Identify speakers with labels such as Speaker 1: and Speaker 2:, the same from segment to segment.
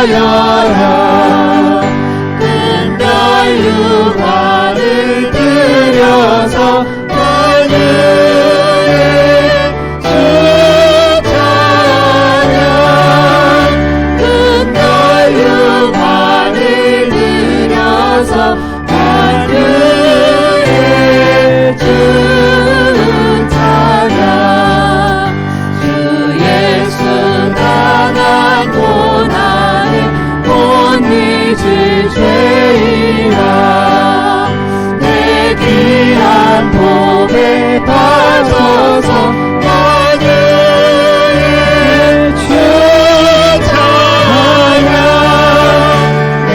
Speaker 1: 찬양하여라. 큰별 유가를 드려서 하늘에 주 찬양. 큰별 유가를 드려서 하늘에 주 찬양. 주 예수 나난 고난을 못 잊을 죄이라. 내 귀한 복에 빠져서 하늘에 주 찬양. 내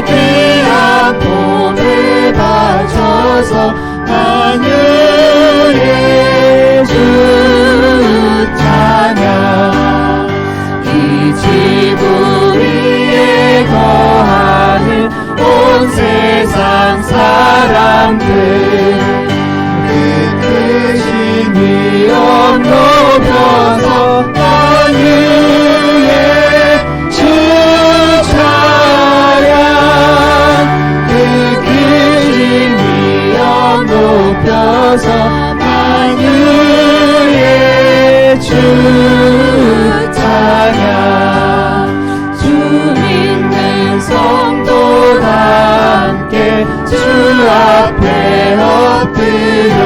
Speaker 1: 귀한 복에 빠져서 하늘에 주 찬양. 이 지구위에 거하는 온 세상 사람들 그 크신 위엄 높여서 하늘에 주 찬양. 그 크신 위엄 높여서 하늘에 주 찬양. 주 믿는 성도다 함께 주 앞에 엎드려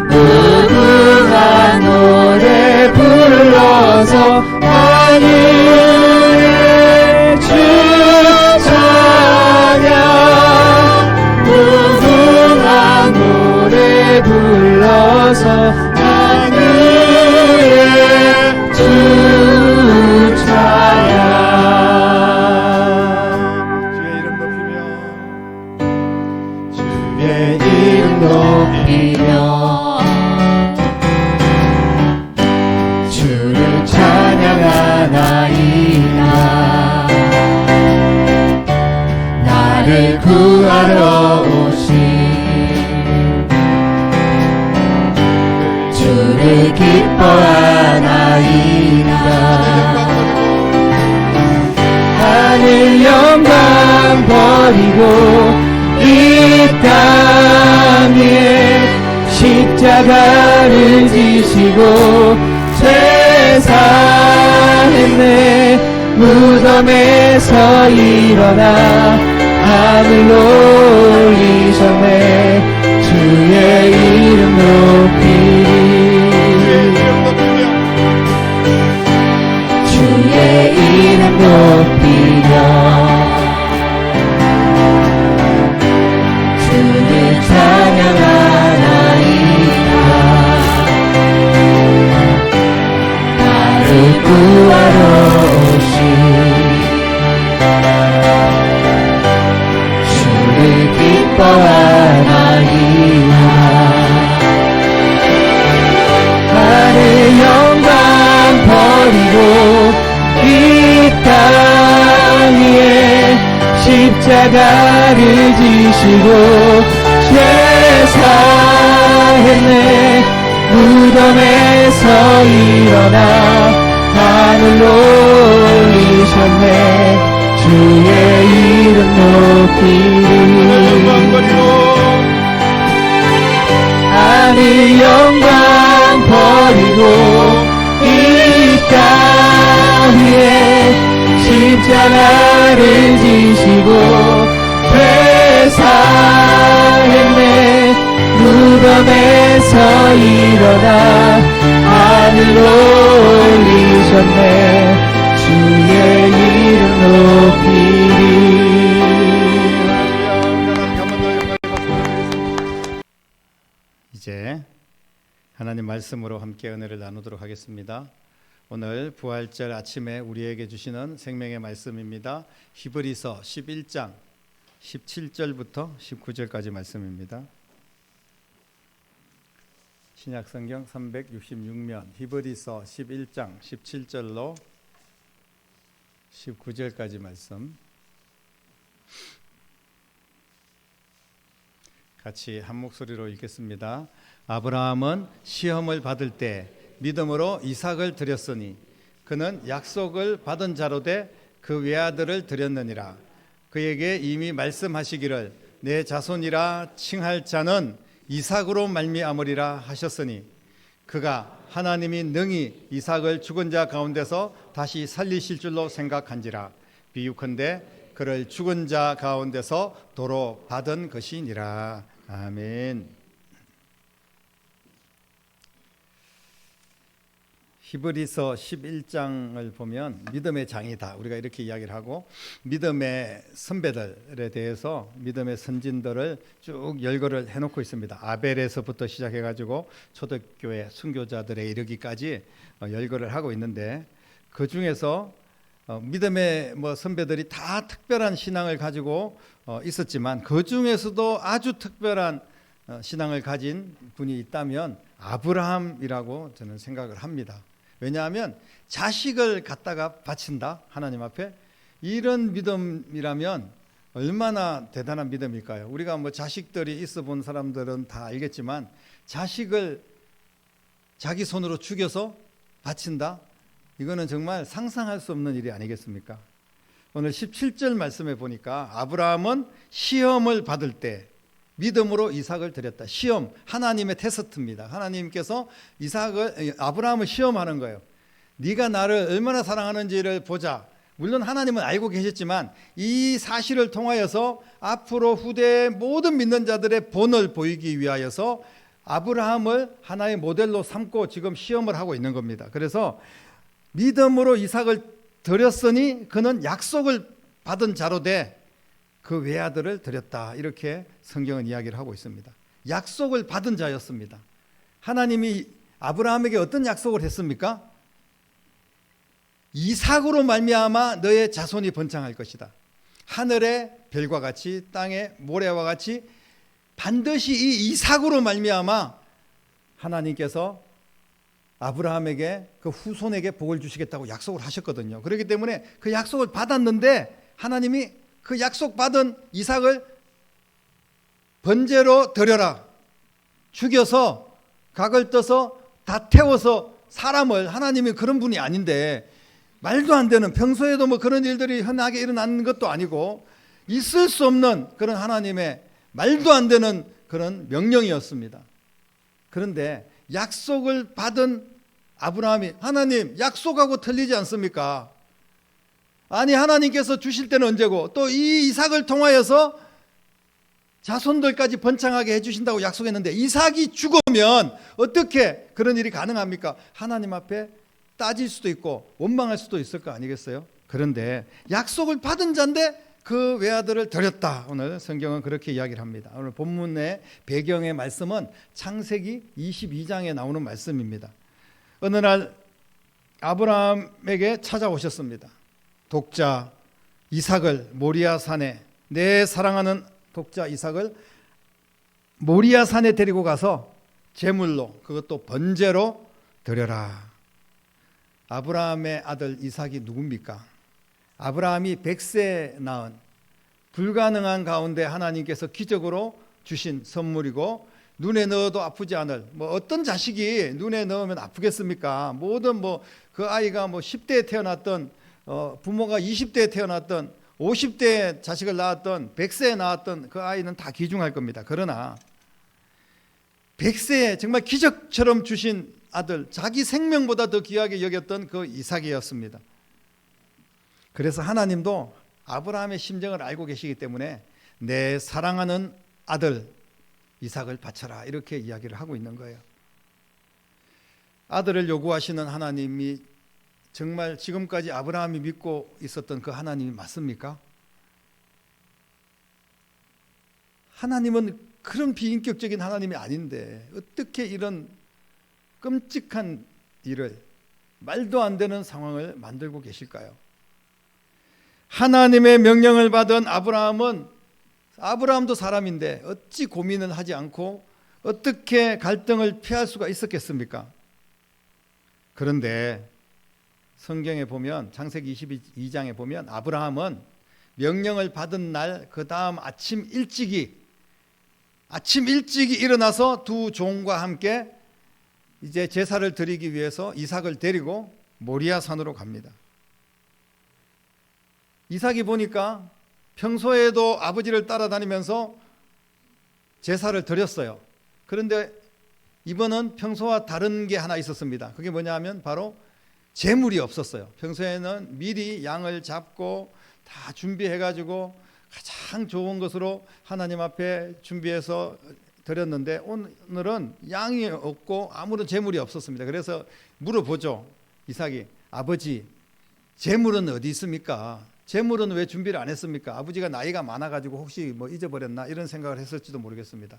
Speaker 1: 무궁한 노래 불러서 하늘에 주 찬양. 무궁한 노래 불러서 하늘에 주 찬양. 주의 이름 높이며 주의 이름 높이며 주를 찬양하나이다. 나를 구하러 오신 주를 기뻐하나이다. 하늘 영광 버리고 이 땅에 십자가를 지시고 세상에 무덤에서 일어나 하늘로 올리셨네. 주의 이름 높이리. 주의 이름 높이며 주를 찬양하나이다. 나를 구하러 오신 주를 기뻐하나이다. 하늘 영광 버리고 이 땅 위에 십자가를 지시고 죄사했네. 무덤에서 일어나 하늘로 올리셨네. 주의 이름 높이리. 하늘 영광 버리고 이 땅 위에 십자가를 지시고 회사했네. 무덤에서 일어나 하늘로 올리셨네. 주의 이름 높이리.
Speaker 2: 이제 하나님 말씀으로 함께 은혜를 나누도록 하겠습니다. 오늘 부활절 아침에 우리에게 주시는 생명의 말씀입니다. 히브리서 11장 17절부터 19절까지 말씀입니다. 신약성경 366면 히브리서 11장 17절로 19절까지 말씀 같이 한 목소리로 읽겠습니다. 아브라함은 시험을 받을 때 믿음으로 이삭을 드렸으니 그는 약속을 받은 자로 돼 그 외아들을 드렸느니라. 그에게 이미 말씀하시기를 내 자손이라 칭할 자는 이삭으로 말미암으리라 하셨으니 그가 하나님이 능히 이삭을 죽은 자 가운데서 다시 살리실 줄로 생각한지라. 비유컨대 그를 죽은 자 가운데서 도로 받은 것이니라. 아멘. 히브리서 11장을 보면 믿음의 장이다 우리가 이렇게 이야기를 하고, 믿음의 선배들에 대해서 믿음의 선진들을 쭉 열거를 해놓고 있습니다. 아벨에서부터 시작해가지고 초대교회 순교자들에 이르기까지 열거를 하고 있는데, 그 중에서 믿음의 선배들이 다 특별한 신앙을 가지고 있었지만 그 중에서도 아주 특별한 신앙을 가진 분이 있다면 아브라함이라고 저는 생각을 합니다. 왜냐하면 자식을 갖다가 바친다 하나님 앞에, 이런 믿음이라면 얼마나 대단한 믿음일까요? 우리가 자식들이 있어 본 사람들은 다 알겠지만 자식을 자기 손으로 죽여서 바친다, 이거는 정말 상상할 수 없는 일이 아니겠습니까? 오늘 17절 말씀에 보니까 아브라함은 시험을 받을 때 믿음으로 이삭을 드렸다. 시험, 하나님의 테스트입니다. 하나님께서 아브라함을 시험하는 거예요. 네가 나를 얼마나 사랑하는지를 보자. 물론 하나님은 알고 계셨지만 이 사실을 통하여서 앞으로 후대의 모든 믿는 자들의 본을 보이기 위하여서 아브라함을 하나의 모델로 삼고 지금 시험을 하고 있는 겁니다. 그래서 믿음으로 이삭을 드렸으니 그는 약속을 받은 자로 돼 그 외아들을 드렸다, 이렇게 성경은 이야기를 하고 있습니다. 약속을 받은 자였습니다. 하나님이 아브라함에게 어떤 약속을 했습니까? 이삭으로 말미암아 너의 자손이 번창할 것이다. 하늘의 별과 같이 땅의 모래와 같이 반드시 이 이삭으로 말미암아 하나님께서 아브라함에게 그 후손에게 복을 주시겠다고 약속을 하셨거든요. 그렇기 때문에 그 약속을 받았는데 하나님이 그 약속받은 이삭을 번제로 드려라, 죽여서 각을 떠서 다 태워서, 사람을, 하나님이 그런 분이 아닌데 말도 안 되는, 평소에도 그런 일들이 흔하게 일어나는 것도 아니고 있을 수 없는 그런 하나님의 말도 안 되는 그런 명령이었습니다. 그런데 약속을 받은 아브라함이, 하나님 약속하고 틀리지 않습니까? 아니 하나님께서 주실 때는 언제고 또 이 이삭을 통하여서 자손들까지 번창하게 해주신다고 약속했는데 이삭이 죽으면 어떻게 그런 일이 가능합니까? 하나님 앞에 따질 수도 있고 원망할 수도 있을 거 아니겠어요? 그런데 약속을 받은 자인데 그 외아들을 드렸다. 오늘 성경은 그렇게 이야기를 합니다. 오늘 본문의 배경의 말씀은 창세기 22장에 나오는 말씀입니다. 어느 날 아브라함에게 찾아오셨습니다. 독자 이삭을 모리아산에, 내 사랑하는 독자 이삭을 모리아산에 데리고 가서 제물로, 그것도 번제로 드려라. 아브라함의 아들 이삭이 누굽니까? 아브라함이 100세에 낳은, 불가능한 가운데 하나님께서 기적으로 주신 선물이고, 눈에 넣어도 아프지 않을, 어떤 자식이 눈에 넣으면 아프겠습니까? 모든 그 아이가 10대에 태어났던, 부모가 20대에 태어났던, 50대에 자식을 낳았던, 100세에 낳았던 그 아이는 다 귀중할 겁니다. 그러나 100세에 정말 기적처럼 주신 아들, 자기 생명보다 더 귀하게 여겼던 그 이삭이었습니다. 그래서 하나님도 아브라함의 심정을 알고 계시기 때문에 내 사랑하는 아들 이삭을 바쳐라, 이렇게 이야기를 하고 있는 거예요. 아들을 요구하시는 하나님이 정말 지금까지 아브라함이 믿고 있었던 그 하나님이 맞습니까? 하나님은 그런 비인격적인 하나님이 아닌데 어떻게 이런 끔찍한 일을, 말도 안 되는 상황을 만들고 계실까요? 하나님의 명령을 받은 아브라함도 사람인데 어찌 고민을 하지 않고 어떻게 갈등을 피할 수가 있었겠습니까? 그런데 성경에 보면 창세기 22장에 보면 아브라함은 명령을 받은 날 그 다음 아침 일찍이 일어나서 두 종과 함께 이제 제사를 드리기 위해서 이삭을 데리고 모리아 산으로 갑니다. 이삭이 보니까 평소에도 아버지를 따라다니면서 제사를 드렸어요. 그런데 이번은 평소와 다른 게 하나 있었습니다. 그게 뭐냐면 바로 재물이 없었어요. 평소에는 미리 양을 잡고 다 준비해가지고 가장 좋은 것으로 하나님 앞에 준비해서 드렸는데 오늘은 양이 없고 아무런 재물이 없었습니다. 그래서 물어보죠. 이삭이, 아버지, 재물은 어디 있습니까? 재물은 왜 준비를 안 했습니까? 아버지가 나이가 많아가지고 혹시 뭐 잊어버렸나 이런 생각을 했을지도 모르겠습니다.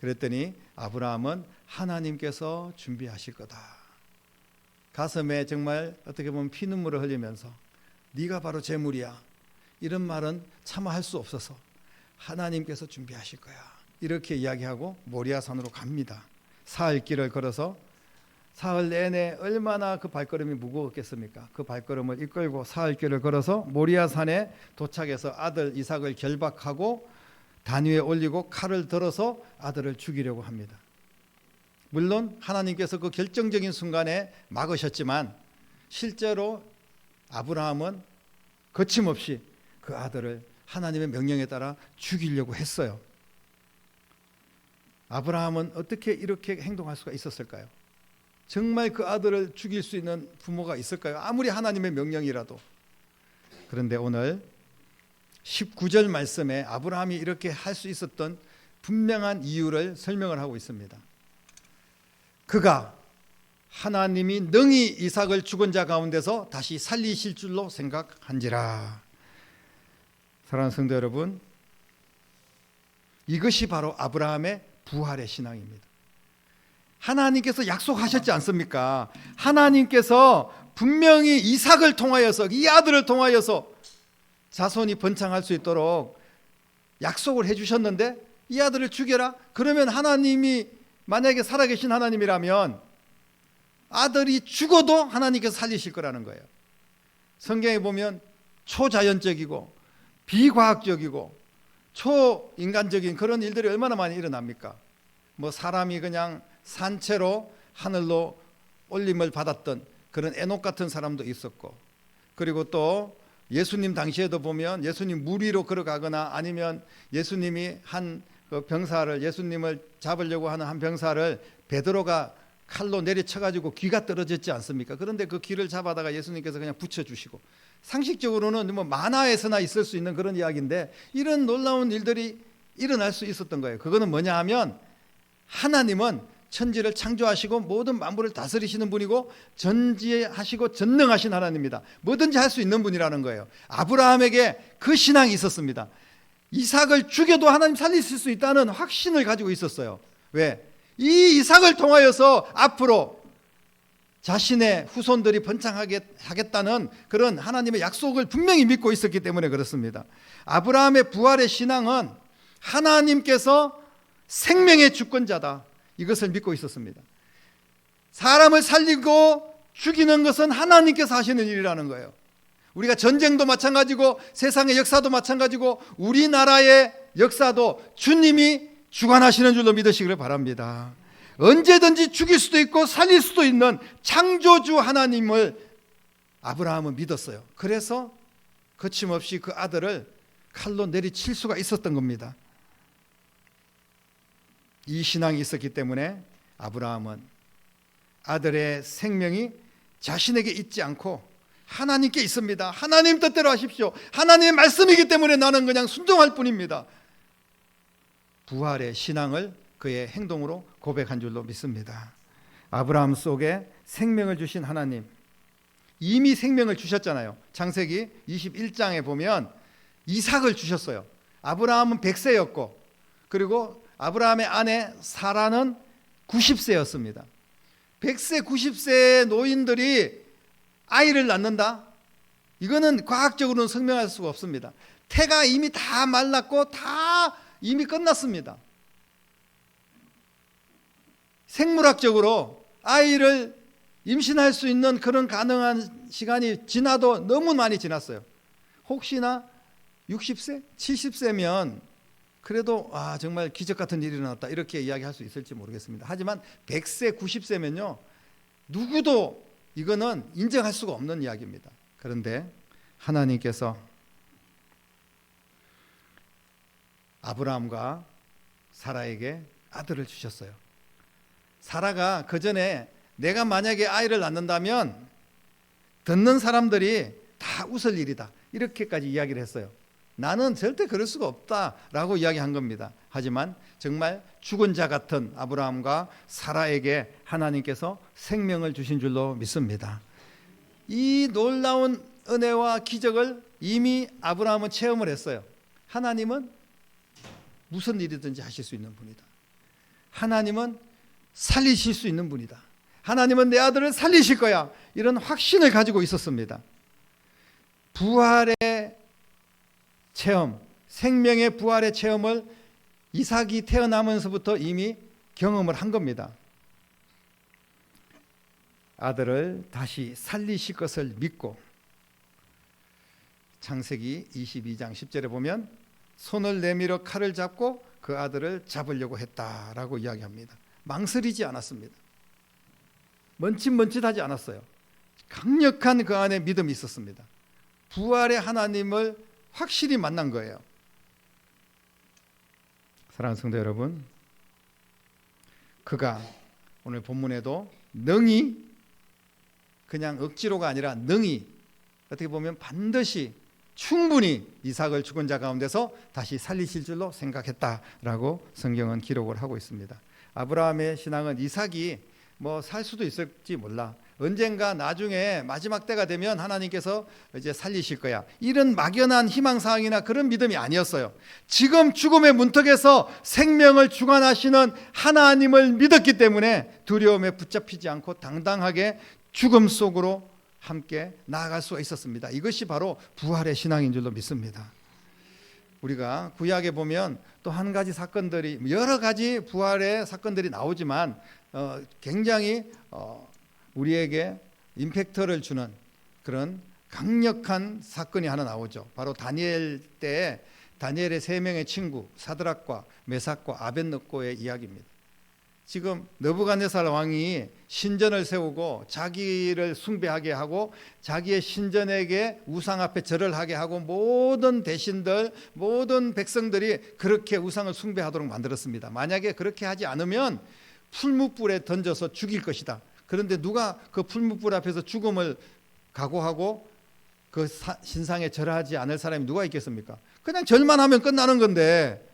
Speaker 2: 그랬더니 아브라함은 하나님께서 준비하실 거다. 가슴에 정말 어떻게 보면 피눈물을 흘리면서 네가 바로 재물이야. 이런 말은 차마 할 수 없어서 하나님께서 준비하실 거야. 이렇게 이야기하고 모리아산으로 갑니다. 사흘 길을 걸어서 사흘 내내 얼마나 그 발걸음이 무거웠겠습니까? 그 발걸음을 이끌고 사흘 길을 걸어서 모리아산에 도착해서 아들 이삭을 결박하고 단 위에 올리고 칼을 들어서 아들을 죽이려고 합니다. 물론 하나님께서 그 결정적인 순간에 막으셨지만 실제로 아브라함은 거침없이 그 아들을 하나님의 명령에 따라 죽이려고 했어요. 아브라함은 어떻게 이렇게 행동할 수가 있었을까요? 정말 그 아들을 죽일 수 있는 부모가 있을까요? 아무리 하나님의 명령이라도. 그런데 오늘 19절 말씀에 아브라함이 이렇게 할 수 있었던 분명한 이유를 설명을 하고 있습니다. 그가 하나님이 능히 이삭을 죽은 자 가운데서 다시 살리실 줄로 생각한지라. 사랑하는 성도 여러분, 이것이 바로 아브라함의 부활의 신앙입니다. 하나님께서 약속하셨지 않습니까? 하나님께서 분명히 이삭을 통하여서, 이 아들을 통하여서 자손이 번창할 수 있도록 약속을 해주셨는데 이 아들을 죽여라? 그러면 하나님이 만약에 살아계신 하나님이라면 아들이 죽어도 하나님께서 살리실 거라는 거예요. 성경에 보면 초자연적이고 비과학적이고 초인간적인 그런 일들이 얼마나 많이 일어납니까? 뭐 사람이 그냥 산채로 하늘로 올림을 받았던 그런 에녹 같은 사람도 있었고, 그리고 또 예수님 당시에도 보면 예수님 물 위로 걸어가거나 아니면 예수님이 한 그 병사를, 예수님을 잡으려고 하는 한 병사를 베드로가 칼로 내리쳐가지고 귀가 떨어졌지 않습니까? 그런데 그 귀를 잡아다가 예수님께서 그냥 붙여주시고, 상식적으로는 뭐 만화에서나 있을 수 있는 그런 이야기인데 이런 놀라운 일들이 일어날 수 있었던 거예요. 그거는 뭐냐 하면 하나님은 천지를 창조하시고 모든 만물을 다스리시는 분이고 전지하시고 전능하신 하나님입니다. 뭐든지 할 수 있는 분이라는 거예요. 아브라함에게 그 신앙이 있었습니다. 이삭을 죽여도 하나님 살리실 수 있다는 확신을 가지고 있었어요. 왜? 이 이삭을 통하여서 앞으로 자신의 후손들이 번창하게 하겠다는 그런 하나님의 약속을 분명히 믿고 있었기 때문에 그렇습니다. 아브라함의 부활의 신앙은 하나님께서 생명의 주권자다, 이것을 믿고 있었습니다. 사람을 살리고 죽이는 것은 하나님께서 하시는 일이라는 거예요. 우리가 전쟁도 마찬가지고 세상의 역사도 마찬가지고 우리나라의 역사도 주님이 주관하시는 줄로 믿으시기를 바랍니다. 언제든지 죽일 수도 있고 살릴 수도 있는 창조주 하나님을 아브라함은 믿었어요. 그래서 거침없이 그 아들을 칼로 내리칠 수가 있었던 겁니다. 이 신앙이 있었기 때문에 아브라함은 아들의 생명이 자신에게 있지 않고 하나님께 있습니다. 하나님 뜻대로 하십시오. 하나님의 말씀이기 때문에 나는 그냥 순종할 뿐입니다. 부활의 신앙을 그의 행동으로 고백한 줄로 믿습니다. 아브라함 속에 생명을 주신 하나님, 이미 생명을 주셨잖아요. 창세기 21장에 보면 이삭을 주셨어요. 아브라함은 100세였고 그리고 아브라함의 아내 사라는 90세였습니다. 100세, 90세의 노인들이 아이를 낳는다? 이거는 과학적으로는 설명할 수가 없습니다. 태가 이미 다 말랐고 다 이미 끝났습니다. 생물학적으로 아이를 임신할 수 있는 그런 가능한 시간이 지나도 너무 많이 지났어요. 혹시나 60세, 70세면 그래도 정말 기적 같은 일이 일어났다 이렇게 이야기할 수 있을지 모르겠습니다. 하지만 100세, 90세면요 누구도 이거는 인정할 수가 없는 이야기입니다. 그런데 하나님께서 아브라함과 사라에게 아들을 주셨어요. 사라가 그 전에 내가 만약에 아이를 낳는다면 듣는 사람들이 다 웃을 일이다 이렇게까지 이야기를 했어요. 나는 절대 그럴 수가 없다라고 이야기한 겁니다. 하지만 정말 죽은 자 같은 아브라함과 사라에게 하나님께서 생명을 주신 줄로 믿습니다. 이 놀라운 은혜와 기적을 이미 아브라함은 체험을 했어요. 하나님은 무슨 일이든지 하실 수 있는 분이다. 하나님은 살리실 수 있는 분이다. 하나님은 내 아들을 살리실 거야. 이런 확신을 가지고 있었습니다. 부활의 체험, 생명의 부활의 체험을 이삭이 태어나면서부터 이미 경험을 한 겁니다. 아들을 다시 살리실 것을 믿고 창세기 22장 10절에 보면 손을 내밀어 칼을 잡고 그 아들을 잡으려고 했다라고 이야기합니다. 망설이지 않았습니다. 멈칫멈칫하지 않았어요. 강력한 그 안에 믿음이 있었습니다. 부활의 하나님을 확실히 만난 거예요. 사랑하는 성도 여러분, 그가 오늘 본문에도 능히, 그냥 억지로가 아니라 능히, 어떻게 보면 반드시 충분히 이삭을 죽은 자 가운데서 다시 살리실 줄로 생각했다라고 성경은 기록을 하고 있습니다. 아브라함의 신앙은 이삭이 살 수도 있을지 몰라, 언젠가 나중에 마지막 때가 되면 하나님께서 이제 살리실 거야, 이런 막연한 희망사항이나 그런 믿음이 아니었어요. 지금 죽음의 문턱에서 생명을 주관하시는 하나님을 믿었기 때문에 두려움에 붙잡히지 않고 당당하게 죽음 속으로 함께 나아갈 수가 있었습니다. 이것이 바로 부활의 신앙인 줄로 믿습니다. 우리가 구약에 보면 또 한 가지 사건들이, 여러 가지 부활의 사건들이 나오지만 굉장히 우리에게 임팩트를 주는 그런 강력한 사건이 하나 나오죠. 바로 다니엘 때에 다니엘의 세 명의 친구 사드락과 메삭과 아벳느고의 이야기입니다. 지금 느부갓네살 왕이 신전을 세우고 자기를 숭배하게 하고 자기의 신전에게 우상 앞에 절을 하게 하고 모든 대신들, 모든 백성들이 그렇게 우상을 숭배하도록 만들었습니다. 만약에 그렇게 하지 않으면 풀무불에 던져서 죽일 것이다. 그런데 누가 그 풀무불 앞에서 죽음을 각오하고 그 신상에 절하지 않을 사람이 누가 있겠습니까? 그냥 절만 하면 끝나는 건데,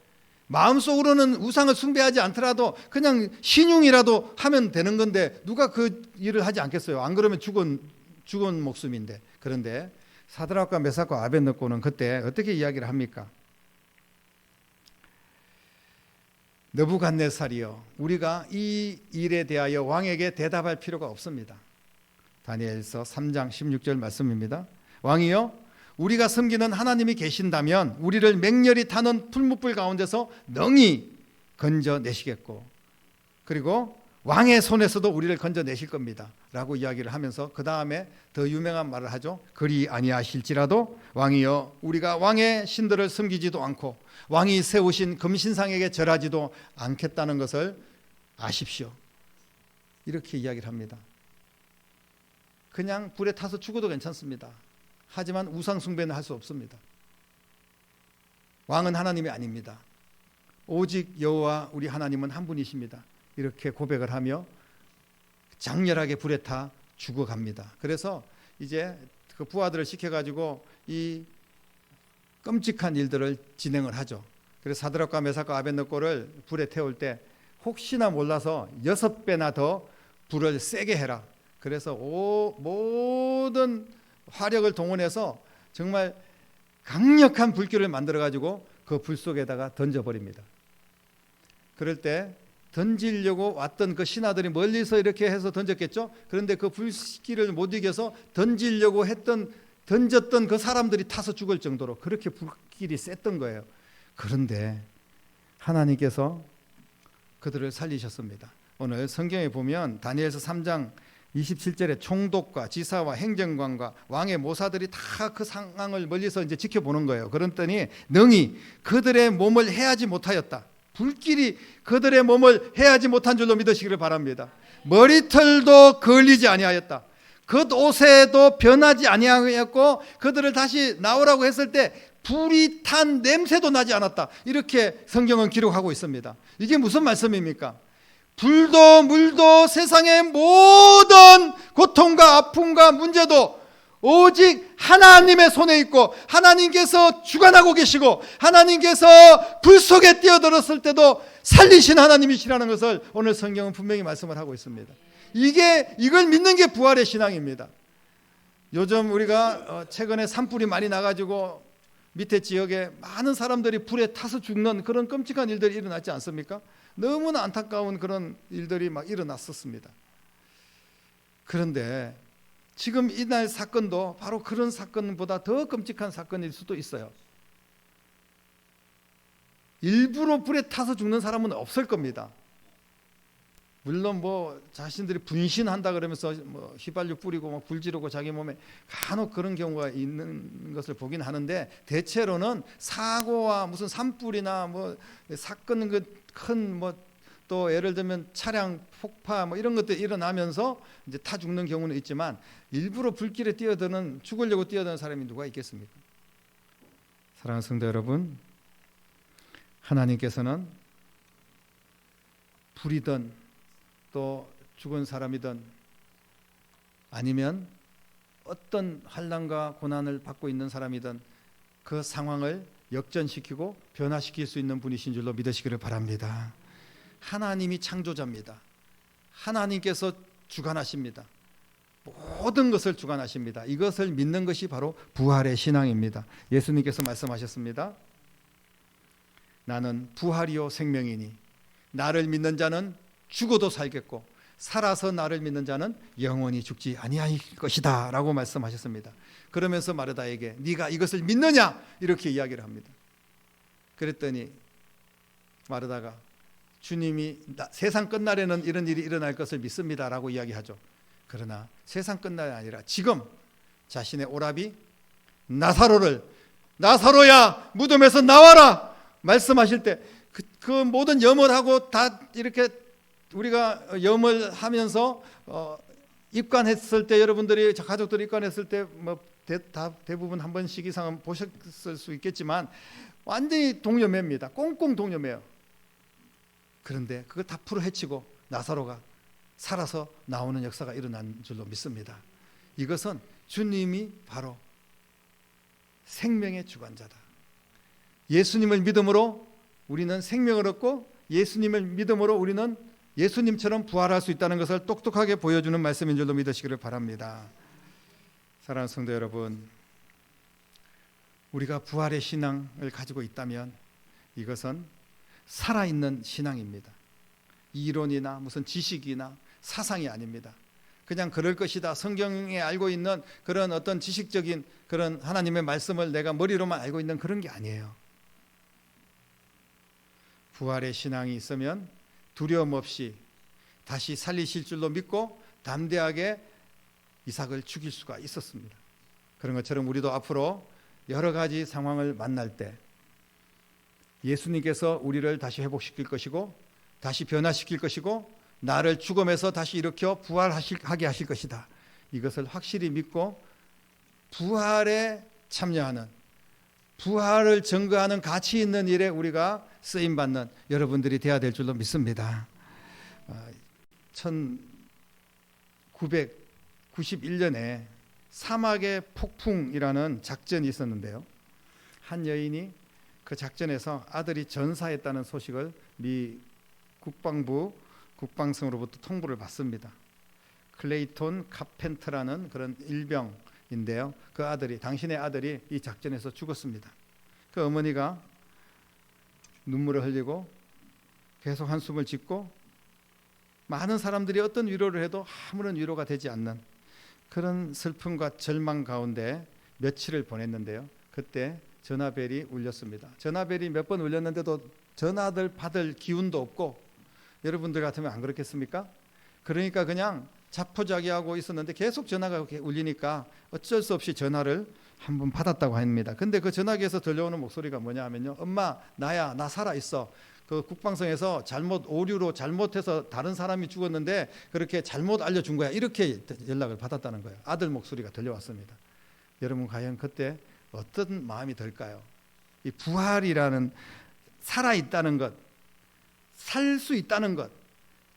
Speaker 2: 마음속으로는 우상을 숭배하지 않더라도 그냥 신용이라도 하면 되는 건데 누가 그 일을 하지 않겠어요? 안 그러면 죽은 목숨인데. 그런데 사드락과 메삭과 아벳느고는 그때 어떻게 이야기를 합니까? 느부갓네살이여, 우리가 이 일에 대하여 왕에게 대답할 필요가 없습니다. 다니엘서 3장 16절 말씀입니다. 왕이여, 우리가 섬기는 하나님이 계신다면 우리를 맹렬히 타는 풀무불 가운데서 능히 건져내시겠고, 그리고 왕의 손에서도 우리를 건져내실 겁니다 라고 이야기를 하면서 그 다음에 더 유명한 말을 하죠. 그리 아니하실지라도 왕이여, 우리가 왕의 신들을 섬기지도 않고 왕이 세우신 금신상에게 절하지도 않겠다는 것을 아십시오. 이렇게 이야기를 합니다. 그냥 불에 타서 죽어도 괜찮습니다. 하지만 우상 숭배는 할 수 없습니다. 왕은 하나님이 아닙니다. 오직 여호와 우리 하나님은 한 분이십니다. 이렇게 고백을 하며 장렬하게 불에 타 죽어갑니다. 그래서 이제 그 부하들을 시켜가지고 이 끔찍한 일들을 진행을 하죠. 그래서 사드락과 메삭과 아벳느고를 불에 태울 때 혹시나 몰라서 6배나 더 불을 세게 해라. 그래서 모든 화력을 동원해서 정말 강력한 불길을 만들어가지고 그 불 속에다가 던져버립니다. 그럴 때 던지려고 왔던 그 신하들이 멀리서 이렇게 해서 던졌겠죠. 그런데 그 불길을 못 이겨서 던지려고 던졌던 그 사람들이 타서 죽을 정도로 그렇게 불길이 셌던 거예요. 그런데 하나님께서 그들을 살리셨습니다. 오늘 성경에 보면 다니엘서 3장 27절에 총독과 지사와 행정관과 왕의 모사들이 다 그 상황을 멀리서 이제 지켜보는 거예요. 그랬더니 능히 그들의 몸을 해하지 못하였다. 불길이 그들의 몸을 해하지 못한 줄로 믿으시기를 바랍니다. 머리털도 걸리지 아니하였다. 겉옷에도 변하지 아니하였고 그들을 다시 나오라고 했을 때 불이 탄 냄새도 나지 않았다. 이렇게 성경은 기록하고 있습니다. 이게 무슨 말씀입니까? 불도 물도 세상의 모든 고통과 아픔과 문제도 오직 하나님의 손에 있고 하나님께서 주관하고 계시고 하나님께서 불 속에 뛰어들었을 때도 살리신 하나님이시라는 것을 오늘 성경은 분명히 말씀을 하고 있습니다. 이걸 믿는 게 부활의 신앙입니다. 요즘 우리가 최근에 산불이 많이 나가지고 밑에 지역에 많은 사람들이 불에 타서 죽는 그런 끔찍한 일들이 일어났지 않습니까? 너무나 안타까운 그런 일들이 막 일어났었습니다. 그런데 지금 이날 사건도 바로 그런 사건보다 더 끔찍한 사건일 수도 있어요. 일부러 불에 타서 죽는 사람은 없을 겁니다. 물론 뭐 자신들이 분신한다 그러면서 뭐 휘발유 뿌리고 막 불 지르고 자기 몸에 간혹 그런 경우가 있는 것을 보긴 하는데 대체로는 사고와 무슨 산불이나 뭐 사건 큰 뭐 또 예를 들면 차량 폭파 뭐 이런 것들이 일어나면서 이제 타 죽는 경우는 있지만 일부러 불길에 뛰어드는 죽으려고 뛰어드는 사람이 누가 있겠습니까? 사랑하는 성도 여러분, 하나님께서는 불이든 또 죽은 사람이든 아니면 어떤 환난과 고난을 받고 있는 사람이든 그 상황을 역전시키고 변화시킬 수 있는 분이신 줄로 믿으시기를 바랍니다. 하나님이 창조자입니다. 하나님께서 주관하십니다. 모든 것을 주관하십니다. 이것을 믿는 것이 바로 부활의 신앙입니다. 예수님께서 말씀하셨습니다. 나는 부활이요 생명이니 나를 믿는 자는 죽어도 살겠고 살아서 나를 믿는 자는 영원히 죽지 아니할 것이다 라고 말씀하셨습니다. 그러면서 마르다에게 네가 이것을 믿느냐 이렇게 이야기를 합니다. 그랬더니 마르다가 주님이 세상 끝날에는 이런 일이 일어날 것을 믿습니다 라고 이야기하죠. 그러나 세상 끝날이 아니라 지금 자신의 오라비 나사로야 무덤에서 나와라 말씀하실 때 그 모든 염을 하고 다 이렇게 우리가 염을 하면서 입관했을 때 여러분들이 가족들이 입관했을 때 뭐 대부분 한 번씩 이상은 보셨을 수 있겠지만 완전히 동여매입니다. 꽁꽁 동여매요. 그런데 그걸 다 풀어헤치고 나사로가 살아서 나오는 역사가 일어난 줄로 믿습니다. 이것은 주님이 바로 생명의 주관자다. 예수님을 믿음으로 우리는 생명을 얻고 예수님을 믿음으로 우리는 예수님처럼 부활할 수 있다는 것을 똑똑하게 보여주는 말씀인 줄로 믿으시기를 바랍니다. 사랑하는 성도 여러분, 우리가 부활의 신앙을 가지고 있다면 이것은 살아있는 신앙입니다. 이론이나 무슨 지식이나 사상이 아닙니다. 그냥 그럴 것이다. 성경에 알고 있는 그런 어떤 지식적인 그런 하나님의 말씀을 내가 머리로만 알고 있는 그런 게 아니에요. 부활의 신앙이 있으면 두려움 없이 다시 살리실 줄로 믿고 담대하게 이삭을 죽일 수가 있었습니다. 그런 것처럼 우리도 앞으로 여러 가지 상황을 만날 때 예수님께서 우리를 다시 회복시킬 것이고 다시 변화시킬 것이고 나를 죽음에서 다시 일으켜 부활하게 하실 것이다. 이것을 확실히 믿고 부활에 참여하는 부활을 증거하는 가치 있는 일에 우리가 쓰임받는 여러분들이 되어야 될 줄로 믿습니다. 1991년에 사막의 폭풍이라는 작전이 있었는데요. 한 여인이 그 작전에서 아들이 전사했다는 소식을 미 국방부 국방성으로부터 통보를 받습니다. 클레이톤 카펜터라는 그런 일병인데요. 당신의 아들이 이 작전에서 죽었습니다. 그 어머니가 눈물을 흘리고 계속 한숨을 짓고 많은 사람들이 어떤 위로를 해도 아무런 위로가 되지 않는 그런 슬픔과 절망 가운데 며칠을 보냈는데요. 그때 전화벨이 울렸습니다. 전화벨이 몇 번 울렸는데도 전화를 받을 기운도 없고 여러분들 같으면 안 그렇겠습니까? 그러니까 그냥 자포자기하고 있었는데 계속 전화가 울리니까 어쩔 수 없이 전화를 한번 받았다고 합니다. 근데 그 전화기에서 들려오는 목소리가 뭐냐 하면요, 엄마 나야, 나 살아있어. 그 국방성에서 오류로 잘못해서 다른 사람이 죽었는데 그렇게 잘못 알려준 거야, 이렇게 연락을 받았다는 거예요. 아들 목소리가 들려왔습니다. 여러분 과연 그때 어떤 마음이 들까요? 이 부활이라는, 살아있다는 것, 살 수 있다는 것,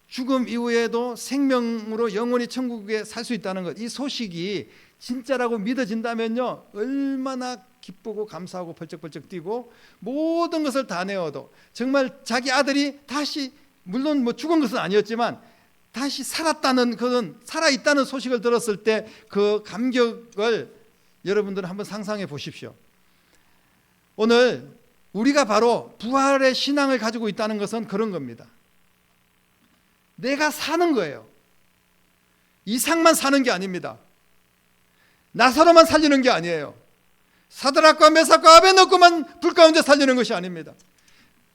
Speaker 2: 죽음 이후에도 생명으로 영원히 천국에 살 수 있다는 것, 이 소식이 진짜라고 믿어진다면요, 얼마나 기쁘고 감사하고 벌쩍벌쩍 뛰고 모든 것을 다 내어도 정말 자기 아들이 다시, 물론 뭐 죽은 것은 아니었지만 다시 살았다는, 그런 살아있다는 소식을 들었을 때 그 감격을 여러분들은 한번 상상해 보십시오. 오늘 우리가 바로 부활의 신앙을 가지고 있다는 것은 그런 겁니다. 내가 사는 거예요. 이상만 사는 게 아닙니다. 나사로만 살리는 게 아니에요. 사드락과 메삭과 아벤노고만 불 가운데 살리는 것이 아닙니다.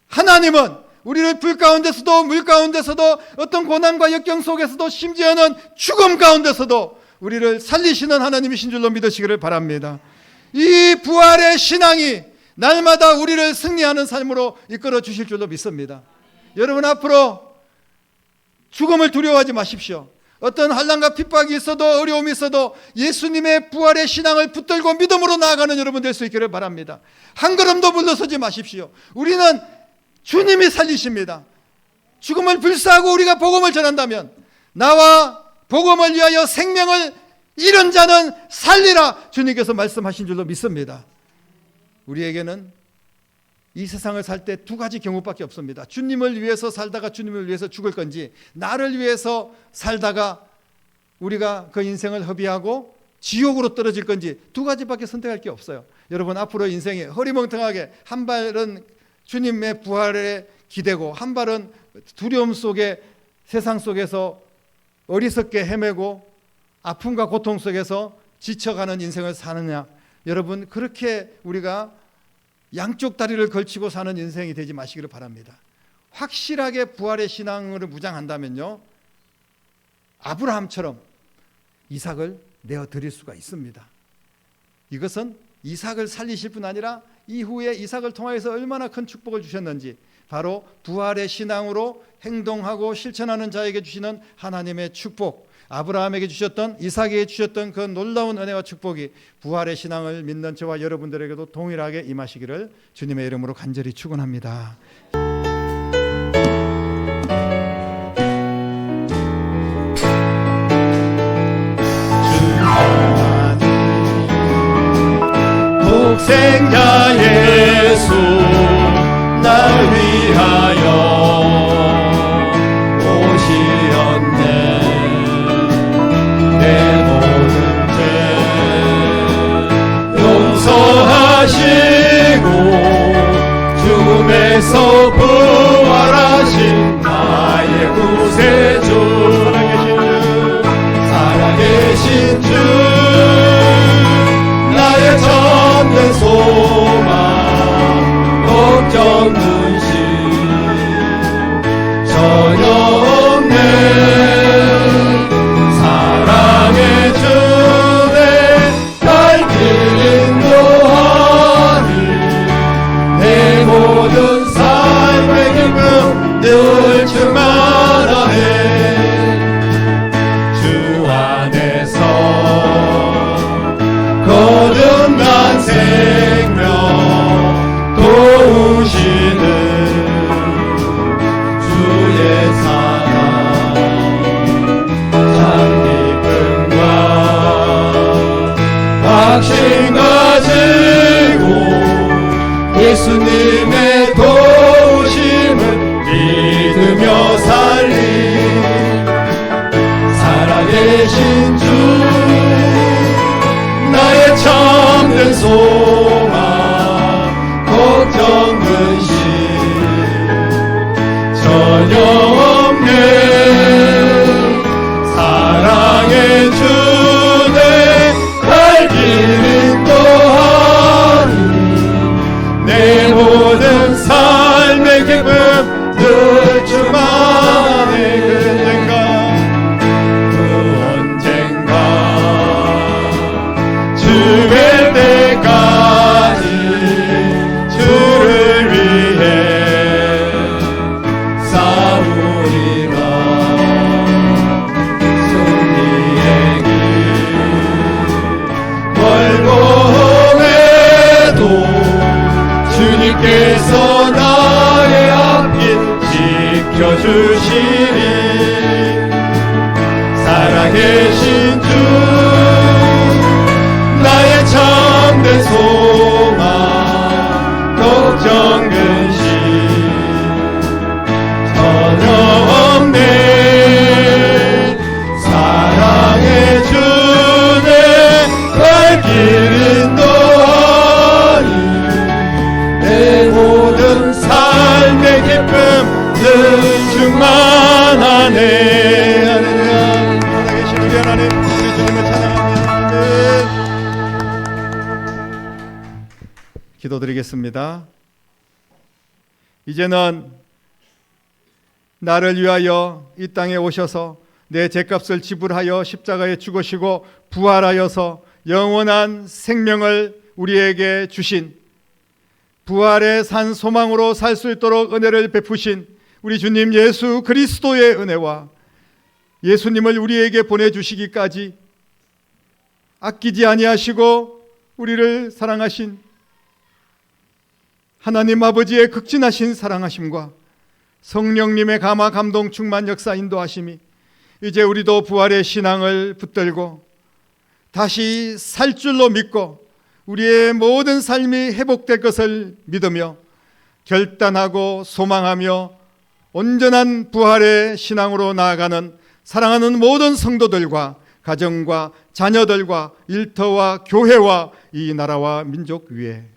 Speaker 2: 하나님은 우리를 불 가운데서도 물 가운데서도 어떤 고난과 역경 속에서도 심지어는 죽음 가운데서도 우리를 살리시는 하나님이신 줄로 믿으시기를 바랍니다. 이 부활의 신앙이 날마다 우리를 승리하는 삶으로 이끌어 주실 줄로 믿습니다. 여러분 앞으로 죽음을 두려워하지 마십시오. 어떤 환난과 핍박이 있어도 어려움이 있어도 예수님의 부활의 신앙을 붙들고 믿음으로 나아가는 여러분 될 수 있기를 바랍니다. 한 걸음도 물러서지 마십시오. 우리는 주님이 살리십니다. 죽음을 불사하고 우리가 복음을 전한다면 나와 복음을 위하여 생명을 잃은 자는 살리라, 주님께서 말씀하신 줄로 믿습니다. 우리에게는 이 세상을 살 때 두 가지 경우밖에 없습니다. 주님을 위해서 살다가 주님을 위해서 죽을 건지, 나를 위해서 살다가 우리가 그 인생을 허비하고 지옥으로 떨어질 건지, 두 가지밖에 선택할 게 없어요. 여러분 앞으로 인생에 허리멍텅하게 한 발은 주님의 부활에 기대고 한 발은 두려움 속에 세상 속에서 어리석게 헤매고 아픔과 고통 속에서 지쳐가는 인생을 사느냐, 여러분 그렇게 우리가 양쪽 다리를 걸치고 사는 인생이 되지 마시기를 바랍니다. 확실하게 부활의 신앙을 무장한다면요, 아브라함처럼 이삭을 내어드릴 수가 있습니다. 이것은 이삭을 살리실 뿐 아니라 이후에 이삭을 통하여서 얼마나 큰 축복을 주셨는지, 바로 부활의 신앙으로 행동하고 실천하는 자에게 주시는 하나님의 축복, 아브라함에게 주셨던, 이삭에게 주셨던 그 놀라운 은혜와 축복이 부활의 신앙을 믿는 저와 여러분들에게도 동일하게 임하시기를 주님의 이름으로 간절히 축원합니다.
Speaker 1: 독생자 예수 날 위하여 죽음에서 부활하신 나의 구세주, 살아계신 주, 나의 참된 소망, 걱정 근심 전혀 없네. 사랑의 주내 날 길 인도하니 내 모든 삶의 기쁨 늘 충만하네. 주 안에서 거듭난 생명 도우시는 주의 사랑 참 기쁨과 확신 가지고 예수님의 도우심을 믿으며 살리, 살아계신 주, 나의 참된 소망, 걱정 근심 전혀 없네. 사랑의 주내 날 길 인도하니 내 모든 삶의 기쁨 늘 충만
Speaker 2: 기도드리겠습니다. 이제는 나를 위하여 이 땅에 오셔서 내 죄값을 지불하여 십자가에 죽으시고 부활하여서 영원한 생명을 우리에게 주신, 부활의 산 소망으로 살 수 있도록 은혜를 베푸신 우리 주님 예수 그리스도의 은혜와 예수님을 우리에게 보내주시기까지 아끼지 아니하시고 우리를 사랑하신 하나님 아버지의 극진하신 사랑하심과 성령님의 감화 감동 충만 역사 인도하심이 이제 우리도 부활의 신앙을 붙들고 다시 살 줄로 믿고 우리의 모든 삶이 회복될 것을 믿으며 결단하고 소망하며 온전한 부활의 신앙으로 나아가는 사랑하는 모든 성도들과 가정과 자녀들과 일터와 교회와 이 나라와 민족 위에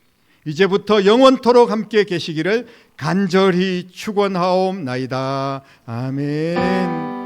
Speaker 2: 이제부터 영원토록 함께 계시기를 간절히 축원하옵나이다. 아멘.